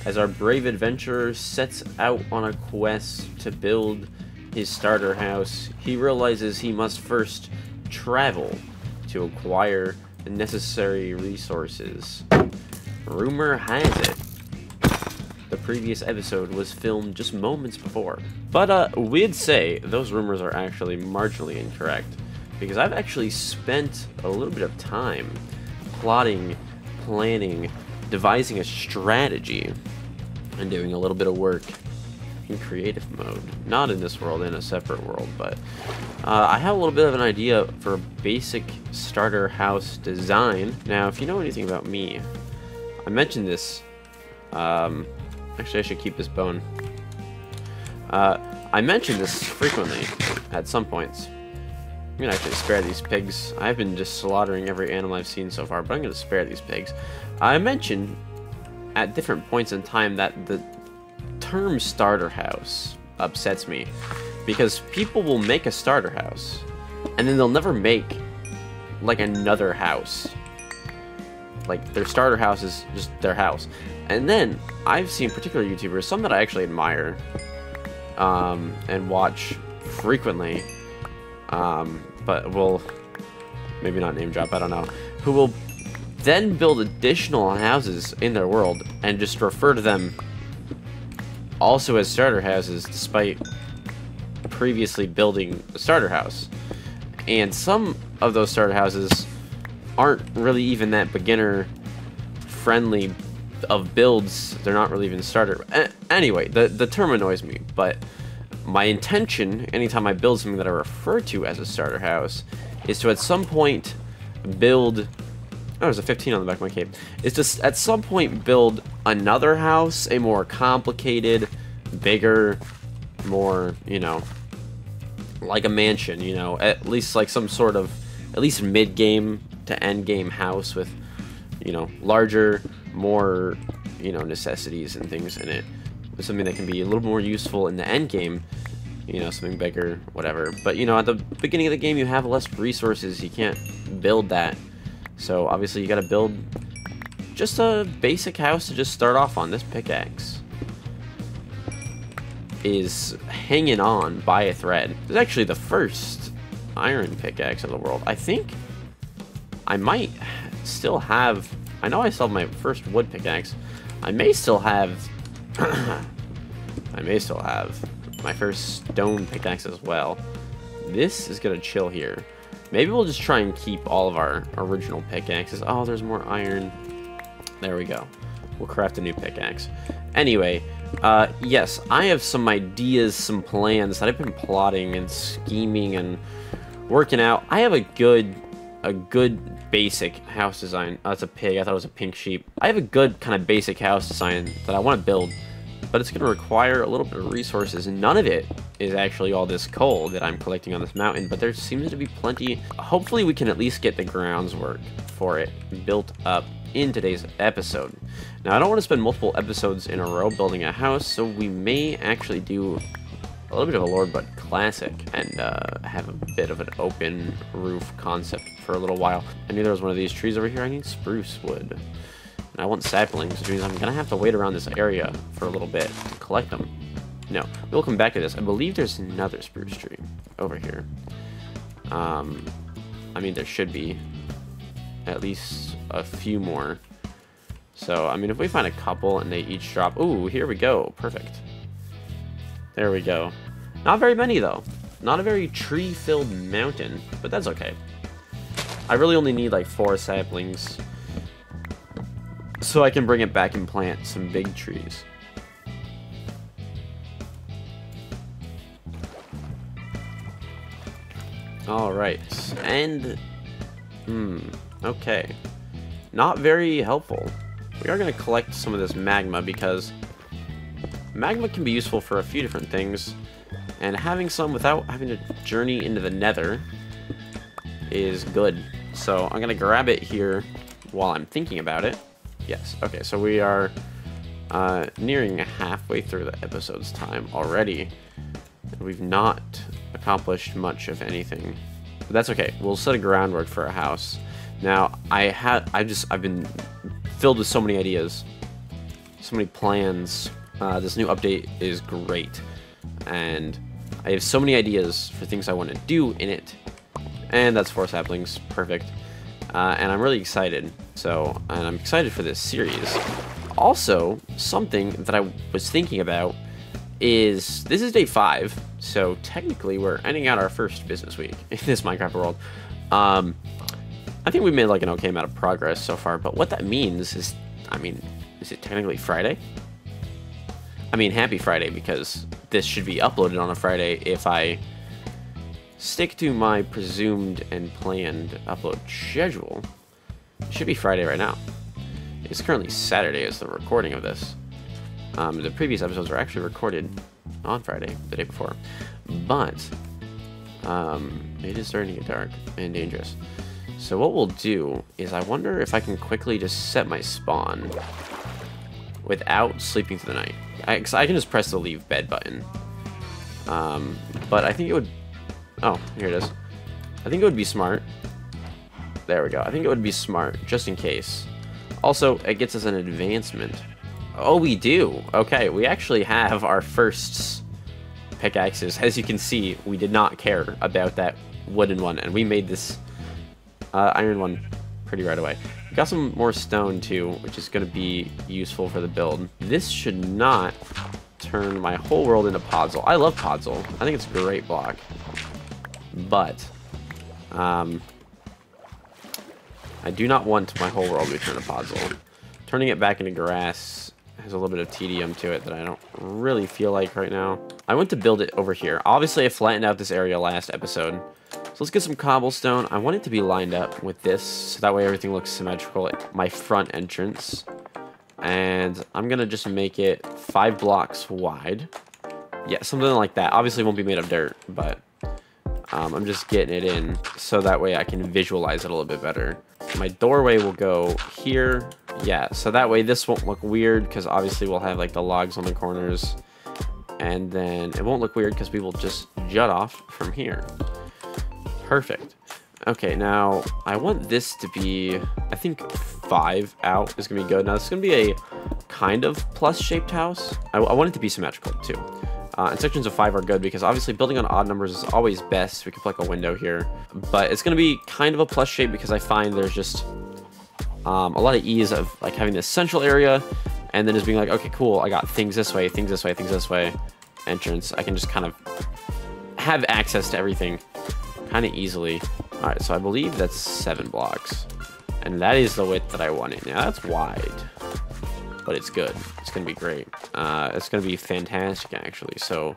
as our brave adventurer sets out on a quest to build his starter house, he realizes he must first travel to acquire the necessary resources. Rumor has it, the previous episode was filmed just moments before. But we'd say those rumors are actually marginally incorrect, because I've actually spent a little bit of time plotting, planning, devising a strategy, and doing a little bit of work in creative mode. Not in this world, in a separate world, but I have a little bit of an idea for a basic starter house design. Now, if you know anything about me, I mentioned this, actually I should keep this bone. I mention this frequently at some points. I'm gonna actually spare these pigs. I've been just slaughtering every animal I've seen so far, but I'm gonna spare these pigs. I mentioned at different points in time that the term starter house upsets me, because people will make a starter house and then they'll never make like another house. Like, their starter house is just their house. And then I've seen particular YouTubers, some that I actually admire and watch frequently, but will maybe not name drop, I don't know, who will then build additional houses in their world and just refer to them also as starter houses, despite previously building a starter house. And some of those starter houses aren't really even that beginner friendly of builds. They're not really even starter. Anyway, the term annoys me, but my intention anytime I build something that I refer to as a starter house is to at some point build, oh, there's a 15 on the back of my cape, is to at some point build another house, a more complicated, bigger, more, you know, like a mansion, you know, at least like some sort of, at least mid-game to end-game house with, you know, larger, more, you know, necessities and things in it. With something that can be a little more useful in the end game, you know, something bigger, whatever. But, you know, at the beginning of the game, you have less resources. You can't build that. So, obviously, you gotta build just a basic house to just start off on. This pickaxe is hanging on by a thread. It's actually the first iron pickaxe in the world. I think I might still have, I know I still have my first wood pickaxe. I may still have I may still have my first stone pickaxe as well. This is gonna chill here. Maybe we'll just try and keep all of our original pickaxes. Oh, there's more iron. There we go. We'll craft a new pickaxe. Anyway, yes, I have some ideas, some plans that I've been plotting and scheming and working out. I have a good basic house design. Oh, that's a pig. I thought it was a pink sheep. I have a good kind of basic house design that I want to build, but it's going to require a little bit of resources. None of it is actually all this coal that I'm collecting on this mountain, but there seems to be plenty. Hopefully we can at least get the groundwork for it built up in today's episode. Now, I don't want to spend multiple episodes in a row building a house, so we may actually do a little bit of a Lord Bud classic and have a bit of an open roof concept for a little while. I knew there was one of these trees over here. I need spruce wood. And I want saplings, which means I'm going to have to wait around this area for a little bit to collect them. No, we'll come back to this. I believe there's another spruce tree over here. I mean, there should be at least a few more. So, I mean, if we find a couple and they each drop... Ooh, here we go. Perfect. There we go. Not very many, though. Not a very tree-filled mountain, but that's okay. I really only need, like, 4 saplings, so I can bring it back and plant some big trees. Alright, and... okay. Not very helpful. We are going to collect some of this magma, because magma can be useful for a few different things, and having some without having to journey into the nether is good. So I'm going to grab it here while I'm thinking about it. Yes, okay, so we are nearing halfway through the episode's time already. We've not accomplished much of anything. But that's okay. We'll set a groundwork for a house. Now, I've been filled with so many ideas. so many plans. This new update is great, and I have so many ideas for things I want to do in it. And that's 4 saplings, perfect. And I'm really excited. And I'm excited for this series. Also, something that I was thinking about is, this is day 5, so technically we're ending out our first business week in this Minecraft world. I think we made like an okay amount of progress so far, but what that means is, I mean, is it technically Friday? I mean, happy Friday, because this should be uploaded on a Friday if I stick to my presumed and planned upload schedule. It should be Friday right now. It's currently Saturday as the recording of this. The previous episodes were actually recorded on Friday, the day before. But it is starting to get dark and dangerous. So what we'll do is, I wonder if I can quickly just set my spawn without sleeping through the night. I can just press the leave bed button. But I think it would... Oh, here it is. I think it would be smart. There we go. I think it would be smart, just in case. Also, it gets us an advancement. Oh, we do. Okay, we actually have our first pickaxes. As you can see, we did not care about that wooden one, and we made this iron one pretty right away. We got some more stone too, which is going to be useful for the build. This should not turn my whole world into Podzol. I love Podzol. I think it's a great block. But I do not want my whole world to be turned to Podzol. Turning it back into grass has a little bit of tedium to it that I don't really feel like right now. I went to build it over here. Obviously, I flattened out this area last episode. So let's get some cobblestone. I want it to be lined up with this, so that way everything looks symmetrical at my front entrance. And I'm going to just make it 5 blocks wide. Yeah, something like that. Obviously, it won't be made of dirt, but I'm just getting it in so that way I can visualize it a little bit better. My doorway will go here. Yeah, so that way this won't look weird, because obviously we'll have like the logs on the corners. And then it won't look weird because we will just jut off from here. Perfect. Okay, now I want this to be, I think 5 out is going to be good. Now this is going to be a kind of plus-shaped house. I want it to be symmetrical too. And sections of 5 are good because obviously building on odd numbers is always best. We could put like a window here. But it's going to be kind of a plus shape because I find there's just a lot of ease of like having this central area and then just being like, okay, cool, I got things this way, things this way, things this way, entrance. I can just kind of have access to everything kind of easily. All right, so I believe that's 7 blocks. And that is the width that I wanted. Now that's wide, but it's good. It's going to be great. It's going to be fantastic, actually. So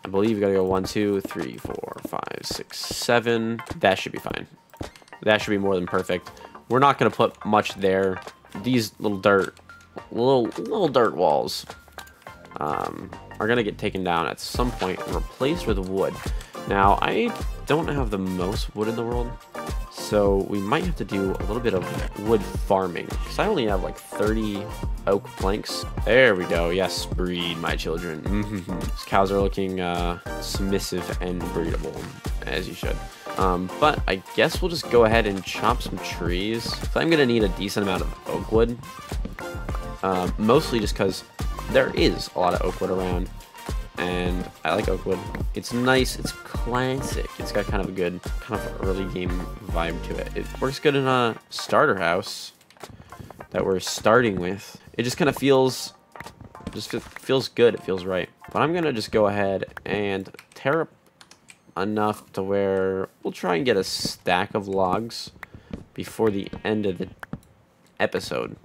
I believe you got to go 1, 2, 3, 4, 5, 6, 7. That should be fine. That should be more than perfect. We're not going to put much there. These little dirt walls are going to get taken down at some point and replaced with wood. Now, I don't have the most wood in the world, so we might have to do a little bit of wood farming, because I only have like 30 oak planks. There we go. Yes, breed, my children. These cows are looking submissive and breedable, as you should. But I guess we'll just go ahead and chop some trees. So I'm going to need a decent amount of oak wood, mostly just because there is a lot of oak wood around. And I like oak wood. It's nice. It's classic. It's got kind of a good, kind of early game vibe to it. It works good in a starter house that we're starting with. It just kind of feels, feels good. It feels right. But I'm gonna just go ahead and tear up enough to where we'll try and get a stack of logs before the end of the episode,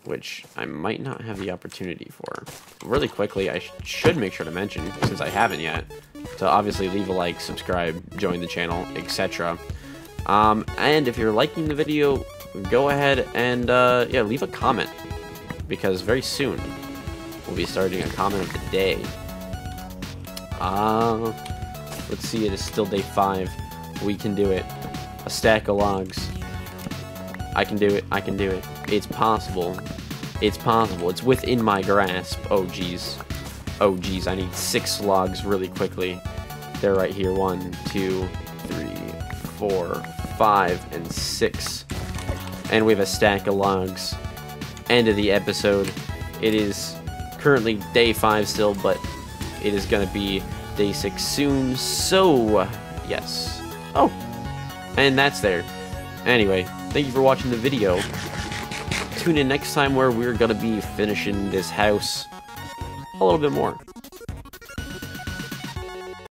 which I might not have the opportunity for. Really quickly, I should make sure to mention, since I haven't yet, to obviously leave a like, subscribe, join the channel, etc. And if you're liking the video, go ahead and yeah, leave a comment, because very soon we'll be starting a comment of the day. Let's see, it is still day 5. We can do it. A stack of logs. I can do it. I can do it. It's possible. It's possible. It's within my grasp. Oh, geez. Oh, geez. I need 6 logs really quickly. They're right here. 1, 2, 3, 4, 5, and 6. And we have a stack of logs. end of the episode. It is currently day 5 still, but it is going to be day 6 soon, so yes. Oh, and that's there. Anyway, thank you for watching the video. Tune in next time where we're going to be finishing this house a little bit more.